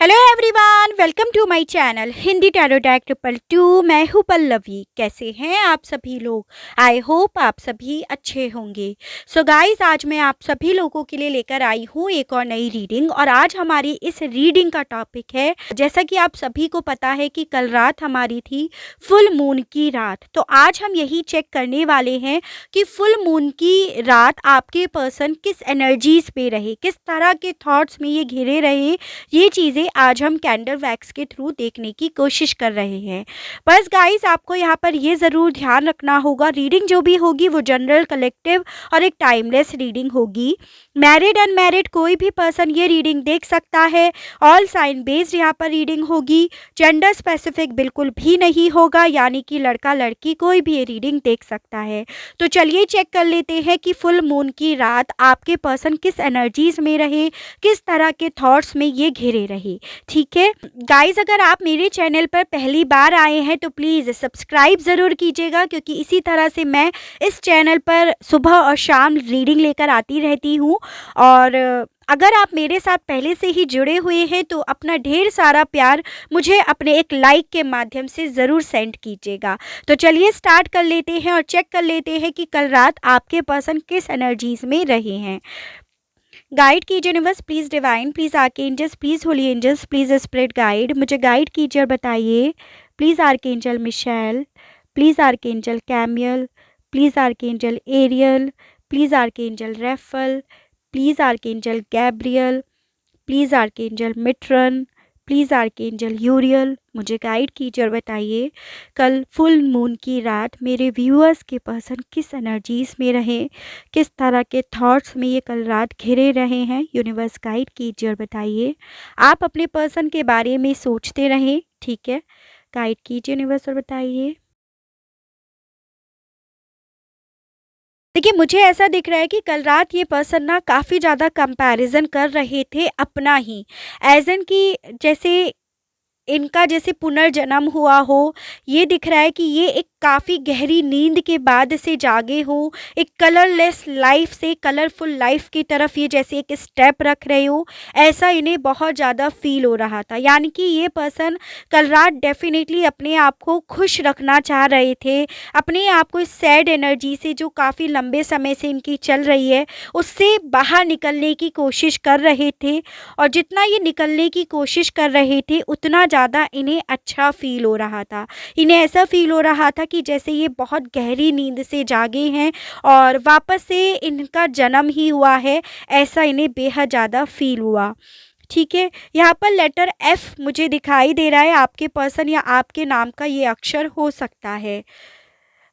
Hello everyone, welcome to my channel Hindi tarot deck 222। मैं हूँ पल्लवी। कैसे हैं आप सभी लोग? आई होप आप सभी अच्छे होंगे। सो गाइस, आज मैं आप सभी लोगों के लिए लेकर आई हूँ एक और नई रीडिंग। और आज हमारी इस रीडिंग का टॉपिक है, जैसा कि आप सभी को पता है कि कल रात हमारी थी फुल मून की रात। तो आज हम यही चेक करने वाले हैं कि फुल मून की रात आपके पर्सन किस एनर्जीज पे रहे, किस तरह के थॉट्स में ये घिरे रहे। ये चीज़ें आज हम कैंडल वैक्स के थ्रू देखने की कोशिश कर रहे हैं। बस गाइस, आपको यहाँ पर ये ज़रूर ध्यान रखना होगा, रीडिंग जो भी होगी वो जनरल, कलेक्टिव और एक टाइमलेस रीडिंग होगी। मैरिड अनमैरिड कोई भी पर्सन ये रीडिंग देख सकता है। ऑल साइन बेस्ड यहाँ पर रीडिंग होगी। जेंडर स्पेसिफिक बिल्कुल भी नहीं होगा, यानी कि लड़का लड़की कोई भी ये रीडिंग देख सकता है। तो चलिए चेक कर लेते हैं कि फुल मून की रात आपके पर्सन किस एनर्जीज में रहे, किस तरह के थॉट्स में ये घिरे रहे। ठीक है गाइस, अगर आप मेरे चैनल पर पहली बार आए हैं तो प्लीज़ सब्सक्राइब ज़रूर कीजिएगा, क्योंकि इसी तरह से मैं इस चैनल पर सुबह और शाम रीडिंग लेकर आती रहती हूँ। और अगर आप मेरे साथ पहले से ही जुड़े हुए हैं तो अपना ढेर सारा प्यार मुझे अपने एक लाइक के माध्यम से ज़रूर सेंड कीजिएगा। तो चलिए स्टार्ट कर लेते हैं और चेक कर लेते हैं कि कल रात आपके पर्सन किस एनर्जीज में रहे हैं। गाइड कीजिए universe, please divine, please archangels, please holy angels, please spirit guide, मुझे गाइड कीजिए और बताइए। Please archangel Michael, please archangel Chamuel, please archangel Ariel, please archangel Raphael, please archangel Gabriel, please archangel Metatron, please archangel Uriel, मुझे guide कीजिए और बताइए कल full moon की रात मेरे व्यूअर्स के पर्सन किस एनर्जीज में रहे, किस तरह के थॉट्स में ये कल रात घिरे रहे हैं। यूनिवर्स गाइड कीजिए और बताइए। आप अपने पर्सन के बारे में सोचते रहें, ठीक है। गाइड कीजिए यूनिवर्स और बताइए। देखिए, मुझे ऐसा दिख रहा है कि कल रात ये पर्सन ना काफ़ी ज़्यादा कंपैरिजन कर रहे थे अपना ही, एज एन कि जैसे इनका जैसे पुनर्जन्म हुआ हो। ये दिख रहा है कि ये एक काफ़ी गहरी नींद के बाद से जागे हो, एक कलरलेस लाइफ से कलरफुल लाइफ की तरफ ये जैसे एक स्टेप रख रहे हो, ऐसा इन्हें बहुत ज़्यादा फील हो रहा था। यानी कि ये पर्सन कल रात डेफिनेटली अपने आप को खुश रखना चाह रहे थे, अपने आप को इस सैड एनर्जी से जो काफ़ी लंबे समय से इनकी चल रही है उससे बाहर निकलने की कोशिश कर रहे थे। और जितना ये निकलने की कोशिश कर रहे थे उतना ज़्यादा इन्हें अच्छा फ़ील हो रहा था। इन्हें ऐसा फ़ील हो रहा था कि जैसे ये बहुत गहरी नींद से जागे हैं और वापस से इनका जन्म ही हुआ है, ऐसा इन्हें बेहद ज़्यादा फ़ील हुआ। ठीक है, यहाँ पर लेटर एफ मुझे दिखाई दे रहा है। आपके पर्सन या आपके नाम का ये अक्षर हो सकता है।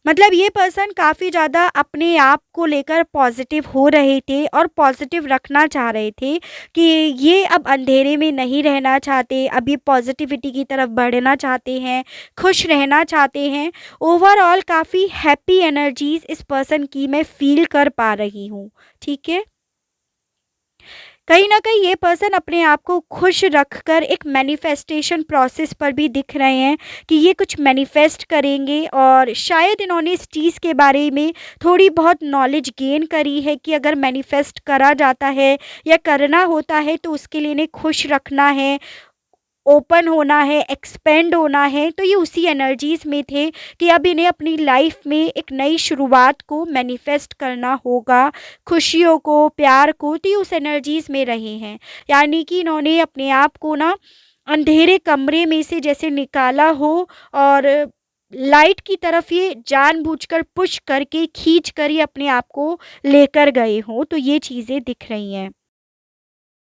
मतलब ये पर्सन काफ़ी ज़्यादा अपने आप को लेकर पॉजिटिव हो रहे थे और पॉजिटिव रखना चाह रहे थे कि ये अब अंधेरे में नहीं रहना चाहते, अब ये पॉजिटिविटी की तरफ बढ़ना चाहते हैं, खुश रहना चाहते हैं। ओवरऑल काफ़ी हैप्पी एनर्जीज इस पर्सन की मैं फील कर पा रही हूँ। ठीक है, कहीं ना कहीं ये पर्सन अपने आप को खुश रखकर एक मैनिफेस्टेशन प्रोसेस पर भी दिख रहे हैं कि ये कुछ मैनिफेस्ट करेंगे। और शायद इन्होंने इस चीज़ के बारे में थोड़ी बहुत नॉलेज गेन करी है कि अगर मैनिफेस्ट करा जाता है या करना होता है तो उसके लिए इन्हें खुश रखना है, ओपन होना है, एक्सपेंड होना है। तो ये उसी एनर्जीज़ में थे कि अब इन्हें अपनी लाइफ में एक नई शुरुआत को मैनिफेस्ट करना होगा, खुशियों को, प्यार को। तो ये उस एनर्जीज़ में रहे हैं, यानी कि इन्होंने अपने आप को ना अंधेरे कमरे में से जैसे निकाला हो और लाइट की तरफ ये जानबूझकर पुश करके खींच कर ये अपने आप को लेकर गए हों। तो ये चीज़ें दिख रही हैं।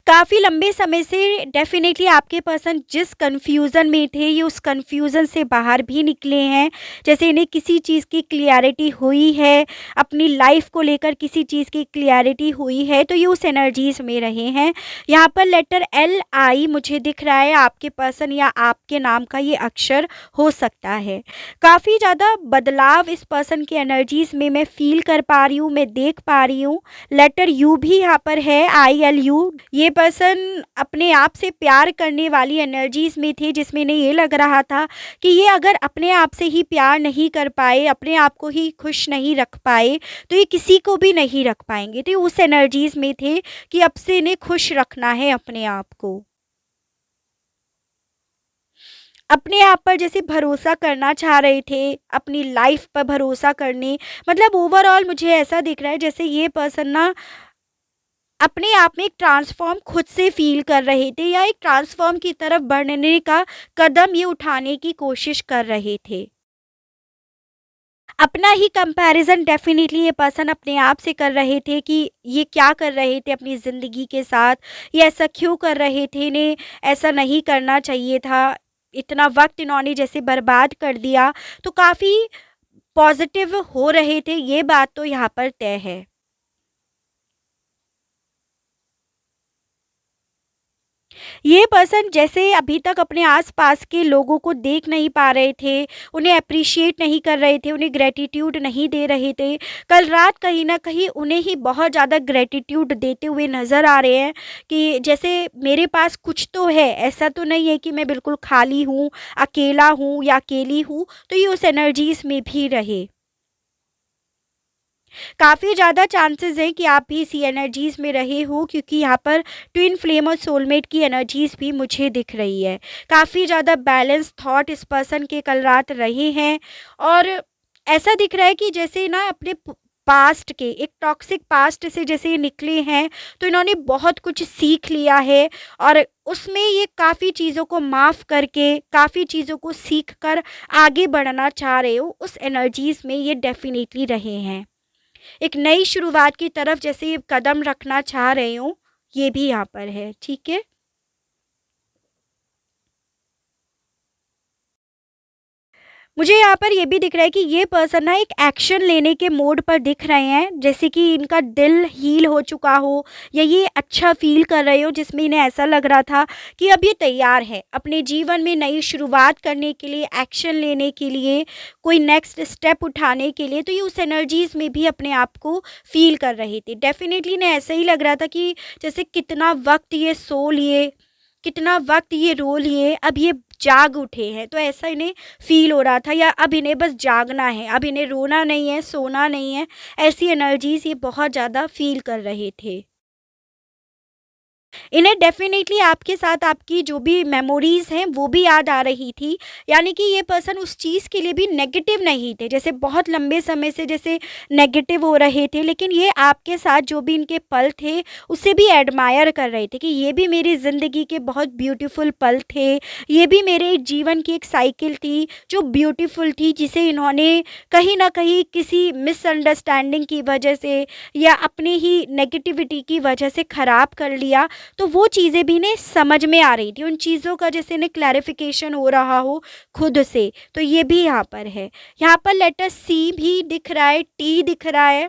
काफ़ी लंबे समय से डेफ़िनेटली आपके पर्सन जिस कन्फ्यूज़न में थे ये उस कन्फ्यूज़न से बाहर भी निकले हैं। जैसे इन्हें किसी चीज़ की क्लैरिटी हुई है, अपनी लाइफ़ को लेकर किसी चीज़ की क्लैरिटी हुई है, तो ये उस एनर्जीज़ में रहे हैं। यहाँ पर लेटर एल आई मुझे दिख रहा है, आपके पर्सन या आपके नाम का ये अक्षर हो सकता है। काफ़ी ज़्यादा बदलाव इस पर्सन की एनर्जीज़ में मैं फ़ील कर पा रही हूँ, मैं देख पा रही हूँ। लेटर यू भी यहाँ पर है, ILU। ये पर्सन अपने आप से प्यार करने वाली एनर्जीज़ में थे, जिसमें इन्हें ये लग रहा था कि ये अगर अपने आप से ही प्यार नहीं कर पाए, अपने आप को ही खुश नहीं रख पाए, तो ये किसी को भी नहीं रख पाएंगे। तो ये उस एनर्जीज़ में थे कि अब से इन्हें खुश रखना है अपने आप को। अपने आप पर जैसे भरोसा करना चाह रहे थे, अपनी लाइफ पर भरोसा करने, मतलब ओवरऑल मुझे ऐसा दिख रहा है जैसे ये पर्सन ना अपने आप में एक ट्रांसफ़ॉर्म खुद से फ़ील कर रहे थे या एक ट्रांसफ़ॉर्म की तरफ बढ़ने का कदम ये उठाने की कोशिश कर रहे थे। अपना ही कंपैरिज़न डेफ़िनिटली ये पर्सन अपने आप से कर रहे थे कि ये क्या कर रहे थे अपनी ज़िंदगी के साथ, ये ऐसा क्यों कर रहे थे, इन्हें ऐसा नहीं करना चाहिए था, इतना वक़्त इन्होंने जैसे बर्बाद कर दिया। तो काफ़ी पॉज़िटिव हो रहे थे, ये बात तो यहाँ पर तय है। ये पर्सन जैसे अभी तक अपने आस-पास के लोगों को देख नहीं पा रहे थे, उन्हें एप्रिशिएट नहीं कर रहे थे, उन्हें ग्रैटिट्यूड नहीं दे रहे थे। कल रात कहीं न कहीं उन्हें ही बहुत ज़्यादा ग्रैटिट्यूड देते हुए नज़र आ रहे हैं कि जैसे मेरे पास कुछ तो है, ऐसा तो नहीं है कि मैं बिल्कुल खाली हूँ, अकेला हूँ या अकेली हूँ, तो ये उस एनर्जीज़ में भी रहे। काफ़ी ज़्यादा चांसेस हैं कि आप भी इसी एनर्जीज़ में रहे हो, क्योंकि यहाँ पर ट्विन फ्लेम और सोलमेट की एनर्जीज़ भी मुझे दिख रही है। काफ़ी ज़्यादा बैलेंस थॉट इस पर्सन के कल रात रहे हैं और ऐसा दिख रहा है कि जैसे ना अपने पास्ट के एक टॉक्सिक पास्ट से जैसे ये निकले हैं, तो इन्होंने बहुत कुछ सीख लिया है और उसमें ये काफ़ी चीज़ों को माफ़ करके, काफ़ी चीज़ों को सीख कर आगे बढ़ना चाह रहे हो, उस एनर्जीज़ में ये डेफ़िनेटली रहे हैं। एक नई शुरुआत की तरफ जैसे ये कदम रखना चाह रहे हो, ये भी यहाँ पर है, ठीक है? मुझे यहाँ पर ये भी दिख रहा है कि ये पर्सन ना एक एक्शन लेने के मोड पर दिख रहे हैं, जैसे कि इनका दिल हील हो चुका हो या ये अच्छा फ़ील कर रहे हो, जिसमें इन्हें ऐसा लग रहा था कि अब ये तैयार है अपने जीवन में नई शुरुआत करने के लिए, एक्शन लेने के लिए, कोई नेक्स्ट स्टेप उठाने के लिए। तो ये उस एनर्जीज़ में भी अपने आप को फ़ील कर रहे थे। डेफ़िनेटली इन्हें ऐसा ही लग रहा था कि जैसे कितना वक़्त ये सो लिए, कितना वक़्त ये रो लिए, अब ये जाग उठे हैं, तो ऐसा इन्हें फ़ील हो रहा था या अब इन्हें बस जागना है, अब इन्हें रोना नहीं है, सोना नहीं है, ऐसी एनर्जीज़ ये बहुत ज़्यादा फ़ील कर रहे थे। इन्हें डेफ़िनेटली आपके साथ आपकी जो भी मेमोरीज़ हैं वो भी याद आ रही थी। यानी कि ये पर्सन उस चीज़ के लिए भी नेगेटिव नहीं थे। जैसे बहुत लंबे समय से जैसे नेगेटिव हो रहे थे, लेकिन ये आपके साथ जो भी इनके पल थे उसे भी एडमायर कर रहे थे कि ये भी मेरी ज़िंदगी के बहुत ब्यूटीफुल पल थे। ये भी मेरे जीवन की एक साइकिल थी जो ब्यूटीफुल थी, जिसे इन्होंने कहीं न कहीं किसी मिसअंडरस्टैंडिंग की वजह से या अपनी ही नेगेटिविटी की वजह से ख़राब कर लिया। तो वो चीज़ें भी इन्हें समझ में आ रही थी, उन चीज़ों का जैसे इन्हें क्लैरिफ़िकेशन हो रहा हो खुद से, तो ये भी यहाँ पर है। यहाँ पर लेटर सी भी दिख रहा है, टी दिख रहा है,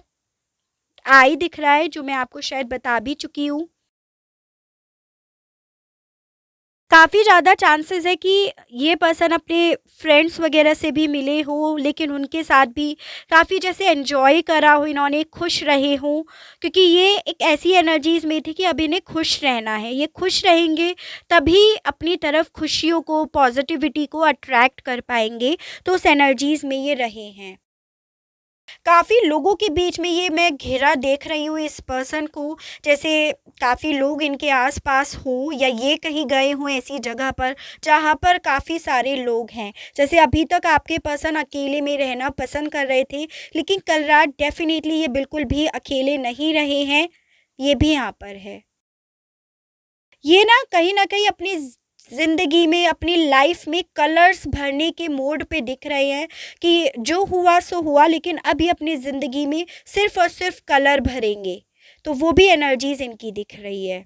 आई दिख रहा है, जो मैं आपको शायद बता भी चुकी हूँ। काफ़ी ज़्यादा चांसेस है कि ये पर्सन अपने फ्रेंड्स वगैरह से भी मिले हों, लेकिन उनके साथ भी काफ़ी जैसे एन्जॉय करा हो इन्होंने, खुश रहे हों, क्योंकि ये एक ऐसी एनर्जीज़ में थी कि अब इन्हें खुश रहना है। ये खुश रहेंगे तभी अपनी तरफ खुशियों को, पॉज़िटिविटी को अट्रैक्ट कर पाएँगे, तो उस एनर्जीज़ में ये रहे हैं। काफ़ी लोगों के बीच में ये मैं घेरा देख रही हूँ इस पर्सन को, जैसे काफ़ी लोग इनके आस-पास हों या ये कहीं गए हों ऐसी जगह पर जहाँ पर काफ़ी सारे लोग हैं। जैसे अभी तक आपके पर्सन अकेले में रहना पसंद कर रहे थे, लेकिन कल रात डेफ़िनेटली ये बिल्कुल भी अकेले नहीं रहे हैं, ये भी यहाँ पर है। ये ना कहीं न कहीं अपनी ज़िंदगी में, अपनी लाइफ़ में कलर्स भरने के मोड पे दिख रहे हैं कि जो हुआ सो हुआ, लेकिन अब ये अपनी ज़िंदगी में सिर्फ़ और सिर्फ़ कलर भरेंगे। तो वो भी एनर्जीज़ इनकी दिख रही है।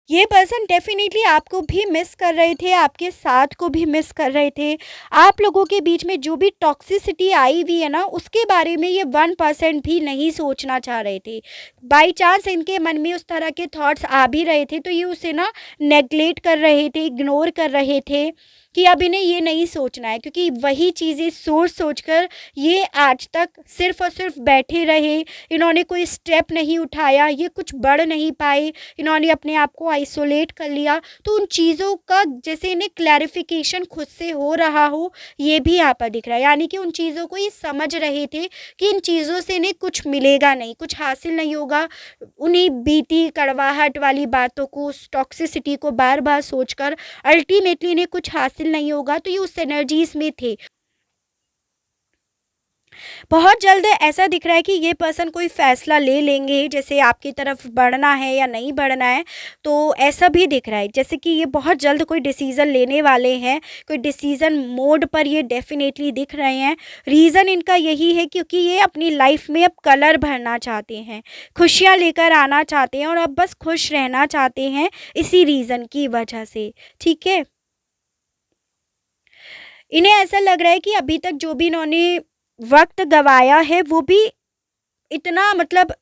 ये पर्सन डेफ़िनेटली आपको भी मिस कर रहे थे, आपके साथ को भी मिस कर रहे थे। आप लोगों के बीच में जो भी टॉक्सिसिटी आई हुई है ना, उसके बारे में ये 1% भी नहीं सोचना चाह रहे थे। बाय चांस इनके मन में उस तरह के थॉट्स आ भी रहे थे, तो ये उसे ना नेगलेक्ट कर रहे थे, इग्नोर कर रहे थे कि अब इन्हें ये नहीं सोचना है, क्योंकि वही चीज़ें सोच-सोच कर ये आज तक सिर्फ़ और सिर्फ़ बैठे रहे। इन्होंने कोई स्टेप नहीं उठाया, ये कुछ बढ़ नहीं पाए। इन्होंने अपने आप को आइसोलेट कर लिया, तो उन चीज़ों का जैसे इन्हें क्लैरिफिकेशन खुद से हो रहा हो, ये भी यहाँ पर दिख रहा है। यानी कि उन चीज़ों को ये समझ रहे थे कि इन चीज़ों से इन्हें कुछ मिलेगा नहीं, कुछ हासिल नहीं होगा। उन्हीं बीती कड़वाहट वाली बातों को, उस टॉक्सिसिटी को बार बार सोचकर अल्टीमेटली इन्हें कुछ हासिल नहीं होगा, तो ये उस एनर्जीज में थे। बहुत जल्द ऐसा दिख रहा है कि ये पर्सन कोई फ़ैसला ले लेंगे, जैसे आपकी तरफ बढ़ना है या नहीं बढ़ना है, तो ऐसा भी दिख रहा है जैसे कि ये बहुत जल्द कोई डिसीज़न लेने वाले हैं, कोई डिसीज़न मोड पर ये डेफ़िनेटली दिख रहे हैं। रीज़न इनका यही है क्योंकि ये अपनी लाइफ़ में अब कलर भरना चाहते हैं, खुशियाँ लेकर आना चाहते हैं और अब बस खुश रहना चाहते हैं इसी रीज़न की वजह से, ठीक है? इन्हें ऐसा लग रहा है कि अभी तक जो भी इन्होंने वक़्त गँवाया है, वो भी इतना मतलब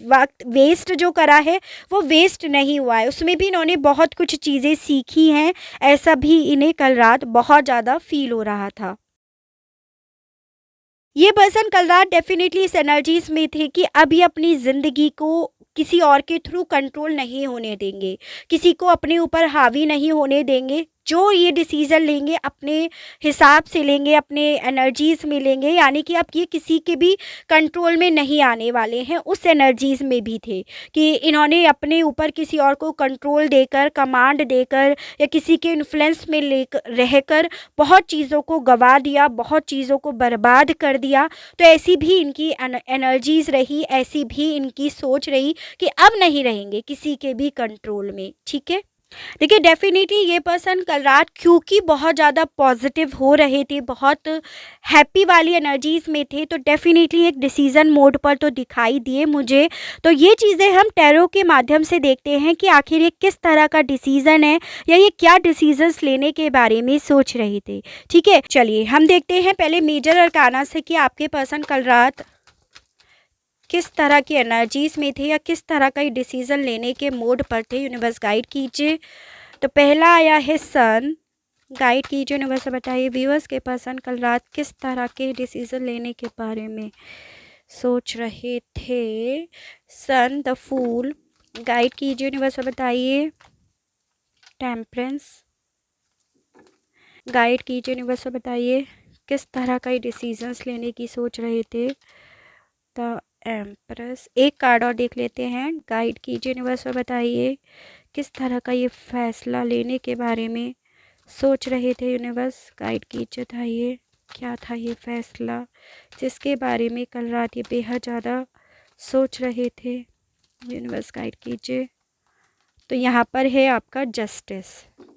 वक़्त वेस्ट जो करा है, वो वेस्ट नहीं हुआ है। उसमें भी इन्होंने बहुत कुछ चीज़ें सीखी हैं, ऐसा भी इन्हें कल रात बहुत ज़्यादा फ़ील हो रहा था। ये पर्सन कल रात डेफ़िनेटली इस एनर्जीज़ में थे कि अब ये अपनी ज़िंदगी को किसी और के थ्रू कंट्रोल नहीं होने देंगे, किसी को अपने ऊपर हावी नहीं होने देंगे। जो ये डिसीज़न लेंगे अपने हिसाब से लेंगे, अपने एनर्जीज़ में लेंगे, यानी कि अब ये किसी के भी कंट्रोल में नहीं आने वाले हैं। उस एनर्जीज़ में भी थे कि इन्होंने अपने ऊपर किसी और को कंट्रोल देकर, कमांड देकर या किसी के इन्फ्लुएंस में रहकर बहुत चीज़ों को गँवा दिया, बहुत चीज़ों को बर्बाद कर दिया। तो ऐसी भी इनकी एनर्जीज़ रही, ऐसी भी इनकी सोच रही कि अब नहीं रहेंगे किसी के भी कंट्रोल में, ठीक है? देखिए डेफ़िनेटली ये पर्सन कल रात क्योंकि बहुत ज़्यादा पॉजिटिव हो रहे थे, बहुत हैप्पी वाली एनर्जीज़ में थे, तो डेफ़िनेटली एक डिसीज़न मोड पर तो दिखाई दिए मुझे। तो ये चीज़ें हम टैरो के माध्यम से देखते हैं कि आखिर ये किस तरह का डिसीज़न है या ये क्या डिसीज़न्स लेने के बारे में सोच रहे थे, ठीक है? चलिए हम देखते हैं पहले मेजर अरकाना से कि आपके पर्सन कल रात किस तरह की एनर्जीज़ में थे या किस तरह का डिसीज़न लेने के मोड पर थे। यूनिवर्स गाइड कीजिए। तो पहला आया है सन, गाइड कीजिए यूनिवर्स, बताइए व्यूअर्स के पर्सन कल रात किस तरह के डिसीज़न लेने के बारे में सोच रहे थे। सन, द फूल, गाइड कीजिए यूनिवर्स, बताइए टेम्परेंस, गाइड कीजिए यूनिवर्स, बताइए किस तरह का डिसीजंस लेने की सोच रहे थे। द एम्प्रेस, एक कार्ड और देख लेते हैं। गाइड कीजिए यूनिवर्स और बताइए किस तरह का ये फैसला लेने के बारे में सोच रहे थे। यूनिवर्स गाइड कीजिए, बताइए क्या था ये फैसला जिसके बारे में कल रात ये बेहद ज़्यादा सोच रहे थे। यूनिवर्स गाइड कीजिए। तो यहाँ पर है आपका जस्टिस,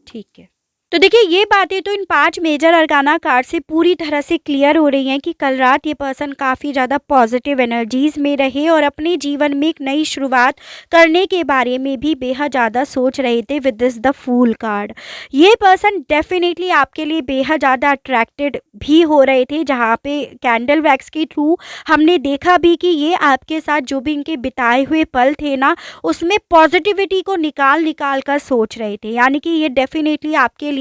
ठीक है। तो देखिए ये बातें तो इन 5 मेजर अरकाना कार्ड से पूरी तरह से क्लियर हो रही हैं कि कल रात ये पर्सन काफ़ी ज़्यादा पॉजिटिव एनर्जीज़ में रहे और अपने जीवन में एक नई शुरुआत करने के बारे में भी बेहद ज़्यादा सोच रहे थे with this the fool card. ये पर्सन डेफिनेटली आपके लिए बेहद ज़्यादा अट्रैक्टेड भी हो रहे थे, जहाँ पे कैंडल वैक्स के थ्रू हमने देखा भी कि ये आपके साथ जो भी इनके बिताए हुए पल थे ना, उसमें पॉजिटिविटी को निकाल निकाल कर सोच रहे थे, यानी कि ये डेफिनेटली आपके लिए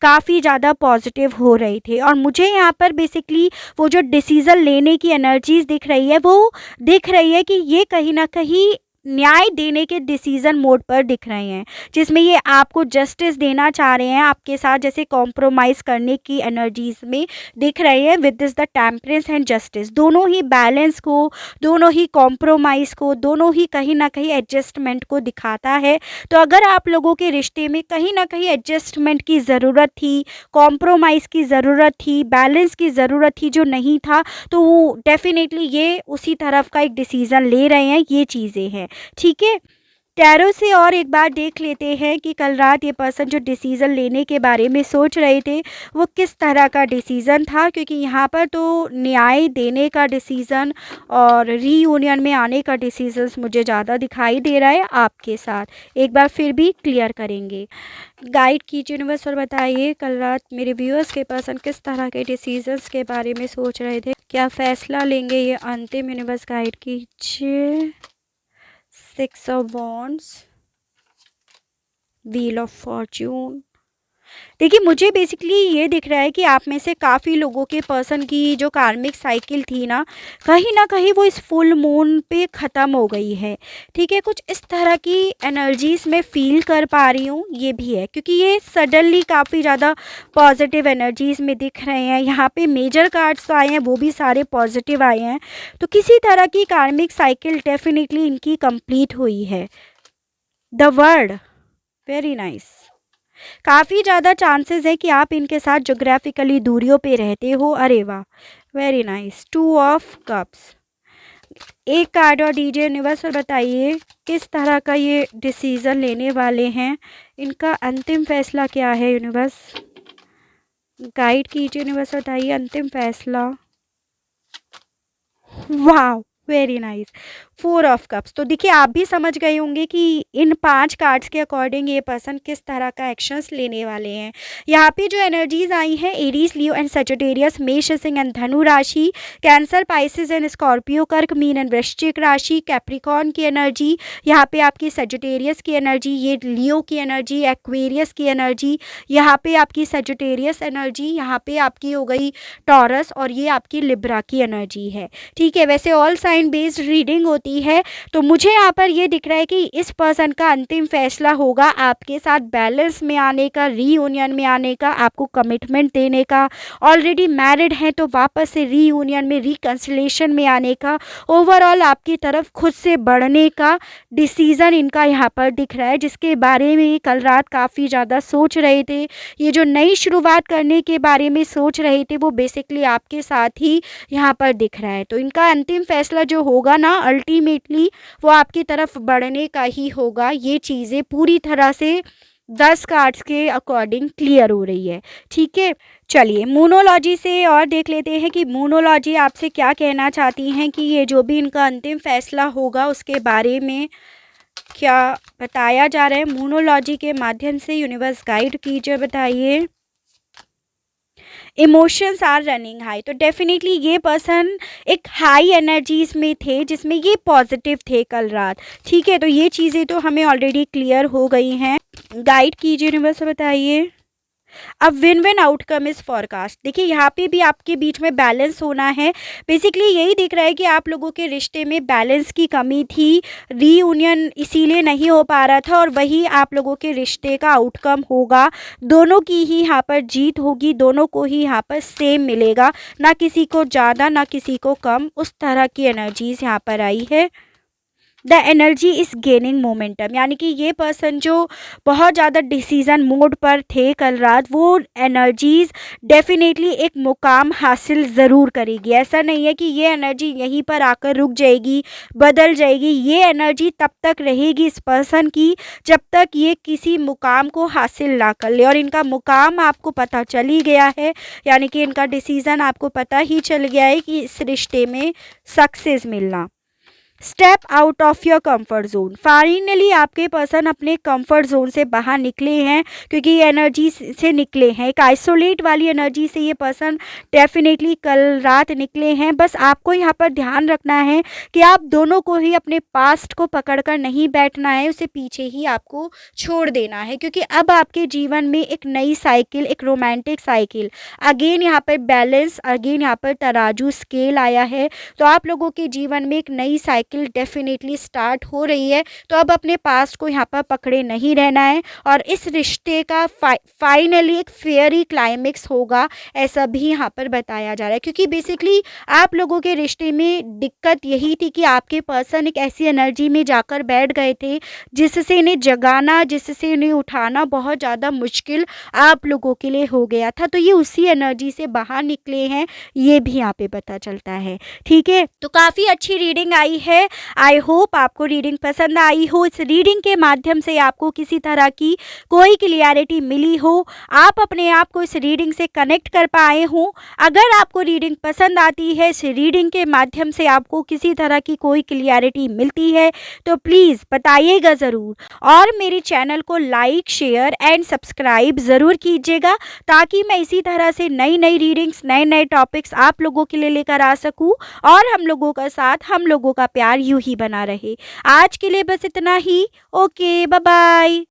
काफ़ी ज़्यादा पॉजिटिव हो रहे थे। और मुझे यहाँ पर बेसिकली वो जो डिसीज़न लेने की एनर्जीज़ दिख रही है, वो दिख रही है कि ये कहीं ना कहीं न्याय देने के डिसीज़न मोड पर दिख रहे हैं, जिसमें ये आपको जस्टिस देना चाह रहे हैं, आपके साथ जैसे कॉम्प्रोमाइज़ करने की एनर्जीज़ में दिख रहे हैं with this the temperance and justice. दोनों ही बैलेंस को, दोनों ही कॉम्प्रोमाइज़ को, दोनों ही कहीं ना कहीं एडजस्टमेंट को दिखाता है। तो अगर आप लोगों के रिश्ते में कहीं ना कहीं एडजस्टमेंट की ज़रूरत थी, कॉम्प्रोमाइज़ की ज़रूरत थी, बैलेंस की ज़रूरत थी जो नहीं था, तो वो डेफिनेटली ये उसी तरफ का एक डिसीज़न ले रहे हैं, ये चीज़ें हैं, ठीक है। टैरो से और एक बार देख लेते हैं कि कल रात ये पर्सन जो डिसीज़न लेने के बारे में सोच रहे थे वो किस तरह का डिसीज़न था, क्योंकि यहाँ पर तो न्याय देने का डिसीज़न और रीयूनियन में आने का डिसीज़न्स मुझे ज़्यादा दिखाई दे रहा है आपके साथ। एक बार फिर भी क्लियर करेंगे। गाइड कीजिए यूनिवर्स और बताइए कल रात मेरे व्यूअर्स के पर्सन किस तरह के डिसीजंस के बारे में सोच रहे थे, क्या फ़ैसला लेंगे, ये अंतिम। यूनिवर्स गाइड कीजिए। 6 of wands, wheel of Fortune, देखिए, मुझे बेसिकली ये दिख रहा है कि आप में से काफ़ी लोगों के पर्सन की जो कार्मिक साइकिल थी ना कहीं वो इस फुल मून पे ख़त्म हो गई है। ठीक है, कुछ इस तरह की एनर्जीज़ मैं फ़ील कर पा रही हूँ, ये भी है क्योंकि ये सडनली काफ़ी ज़्यादा पॉजिटिव एनर्जीज़ में दिख रहे हैं। यहाँ पे मेजर कार्ड्स आए हैं, वो भी सारे पॉजिटिव आए हैं। तो किसी तरह की कार्मिक साइकिल डेफिनेटली इनकी कंप्लीट हुई है। The word, very nice. काफ़ी ज़्यादा चांसेस है कि आप इनके साथ जोग्राफिकली दूरियों पे रहते हो। अरे वाह, वेरी नाइस। 2 of cups. एक कार्ड और डीजे यूनिवर्स बताइए किस तरह का ये डिसीज़न लेने वाले हैं, इनका अंतिम फैसला क्या है यूनिवर्स। गाइड कीजिए यूनिवर्स, बताइए अंतिम फैसला। वाह, वेरी नाइस। 4 of cups. तो देखिए, आप भी समझ गए होंगे कि इन 5 कार्ड्स के अकॉर्डिंग ये पर्सन किस तरह का एक्शंस लेने वाले हैं। यहाँ पे जो एनर्जीज आई हैं, एरीज, लियो एंड सजिटेरियस, मेष, सिंह एंड धनु राशि, कैंसर, पाइसिस एंड स्कॉर्पियो, कर्क, मीन एंड वृश्चिक राशि, कैप्रिकॉर्न की एनर्जी, यहाँ पे आपकी सजिटेरियस की एनर्जी, ये लियो की एनर्जी, एक्वेरियस की एनर्जी, यहाँ पे आपकी सजिटेरियस एनर्जी, यहाँ पे आपकी हो गई टॉरस, और ये आपकी लिब्रा की एनर्जी है। ठीक है, वैसे ऑल साइन बेस्ड रीडिंग होती है। तो मुझे यहाँ पर ये दिख रहा है कि इस पर्सन का अंतिम फैसला होगा आपके साथ बैलेंस में आने का, रीयूनियन में आने का, आपको कमिटमेंट देने का। ऑलरेडी मैरिड हैं तो वापस से रीयूनियन में, रिकंसिलेशन में आने का, ओवरऑल आपकी तरफ खुद से बढ़ने का डिसीज़न इनका यहाँ पर दिख रहा है, जिसके बारे में कल रात काफ़ी ज़्यादा सोच रहे थे। ये जो नई शुरुआत करने के बारे में सोच रहे थे, वो बेसिकली आपके साथ ही यहाँ पर दिख रहा है। तो इनका अंतिम फैसला जो होगा ना, अल्टीमेटली वो आपकी तरफ बढ़ने का ही होगा। ये चीज़ें पूरी तरह से 10 कार्ड्स के अकॉर्डिंग क्लियर हो रही है। ठीक है, चलिए मूनोलॉजी से और देख लेते हैं कि मूनोलॉजी आपसे क्या कहना चाहती हैं कि ये जो भी इनका अंतिम फैसला होगा उसके बारे में क्या बताया जा रहा है। मूनोलॉजी के माध्यम से यूनिवर्स गाइड कीजिए, बताइए। Emotions are running high. तो डेफिनेटली ये पर्सन एक हाई एनर्जीज में थे, जिसमें ये पॉजिटिव थे कल रात। ठीक है, तो ये चीज़ें तो हमें ऑलरेडी क्लियर हो गई हैं। गाइड कीजिए यूनिवर्स, बताइए। अब win win outcome is forecast. देखिए, यहाँ पे भी आपके बीच में बैलेंस होना है। बेसिकली यही दिख रहा है कि आप लोगों के रिश्ते में बैलेंस की कमी थी, रीयूनियन इसीलिए नहीं हो पा रहा था, और वही आप लोगों के रिश्ते का आउटकम होगा। दोनों की ही यहाँ पर जीत होगी, दोनों को ही यहाँ पर सेम मिलेगा, ना किसी को ज़्यादा ना किसी को कम। उस तरह की एनर्जीज यहाँ पर आई है। The energy is gaining momentum, यानी कि ये पर्सन जो बहुत ज़्यादा डिसीज़न मोड पर थे कल रात, वो एनर्जीज़ डेफिनेटली एक मुकाम हासिल ज़रूर करेगी। ऐसा नहीं है कि ये एनर्जी यहीं पर आकर रुक जाएगी, बदल जाएगी। ये एनर्जी तब तक रहेगी इस पर्सन की जब तक ये किसी मुकाम को हासिल ना कर ले, और इनका मुकाम आपको पता चल ही गया है, यानी कि इनका डिसीज़न आपको पता ही चल गया है कि इस रिश्ते में सक्सेस मिलना। Step out of your comfort zone. Finally आपके पर्सन अपने कंफर्ट जोन से बाहर निकले हैं, क्योंकि ये एनर्जी से निकले हैं। एक आइसोलेट वाली एनर्जी से ये पर्सन डेफिनेटली कल रात निकले हैं। बस आपको यहाँ पर ध्यान रखना है कि आप दोनों को ही अपने पास्ट को पकड़कर नहीं बैठना है, उसे पीछे ही आपको छोड़ देना है, क्योंकि अब आपके जीवन में एक नई साइकिल, एक रोमांटिक साइकिल, अगेन यहाँ पर बैलेंस, अगेन यहाँ पर तराजू स्केल आया है। तो आप लोगों के जीवन में एक नई साइकिल डेफिनेटली स्टार्ट हो रही है। तो अब अपने पास्ट को यहाँ पर पकड़े नहीं रहना है, और इस रिश्ते का फाइनली एक फेयरी क्लाइमेक्स होगा, ऐसा भी यहाँ पर बताया जा रहा है। क्योंकि बेसिकली आप लोगों के रिश्ते में दिक्कत यही थी कि आपके पर्सन एक ऐसी एनर्जी में जाकर बैठ गए थे जिससे इन्हें जगाना, जिससे इन्हें उठाना बहुत ज़्यादा मुश्किल आप लोगों के लिए हो गया था। तो ये उसी एनर्जी से बाहर निकले हैं, ये भी यहाँ पे पता चलता है। ठीक है, तो काफ़ी अच्छी रीडिंग आई है। आई होप आपको रीडिंग पसंद आई हो। इस रीडिंग के माध्यम से आपको किसी तरह की कोई क्लियरिटी मिली हो, आप अपने आप को इस रीडिंग से कनेक्ट कर पाए हो। अगर आपको रीडिंग पसंद आती है, इस रीडिंग के माध्यम से आपको किसी तरह की कोई क्लियरिटी मिलती है, तो प्लीज़ बताइएगा ज़रूर, और मेरे चैनल को लाइक, शेयर एंड सब्सक्राइब ज़रूर कीजिएगा, ताकि मैं इसी तरह से नई नई रीडिंग्स, नए नए टॉपिक्स आप लोगों के लिए लेकर आ सकूँ, और हम लोगों का साथ, हम लोगों का प्यार यूं ही बना रहे। आज के लिए बस इतना ही। Okay, bye bye.